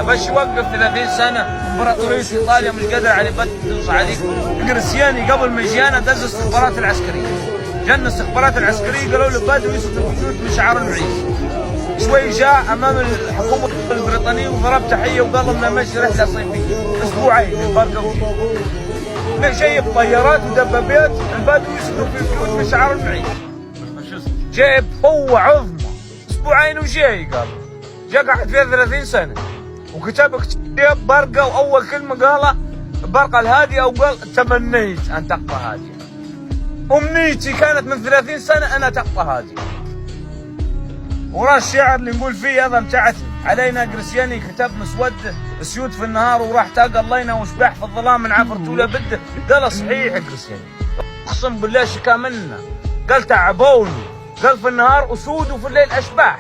ابش يوقف 30 سنه امبراطوريه ايطاليا مش قادر على بدوس عليك. جريسياني قبل ما يجينا دز الاستخبارات العسكريه، جن الاستخبارات العسكريه قالوا له بدو يسقط الخيوط من شعار المعيز. شوي جاء امام الحكومه البريطانيه وضرب تحيه وقال لهم نمشي رحله صيفيه اسبوعين البرقه جايب طيارات ودبابات البدو يسكنوا في البيوت من شعار المعيز. جايب قوه عظمى اسبوعين وجاي قال جا قعد فيها 30 سنه وكتب كتاب برقه واول كلمه قالها برقه الهاديه وقال تمنيت ان تبقى هاديه. امنيتي كانت من 30 سنه انا تبقى هاديه. ورا الشعر اللي نقول فيه هذا بتاعتي علينا جريسياني كتاب مسود سيوت في النهار وراح تلقى اللينا وشباح في الظلام من عفرته له بده. قال صحيح جريسياني اقسم بالله شكا منا، قال تعبوني، قال في النهار اسود وفي الليل اشباح.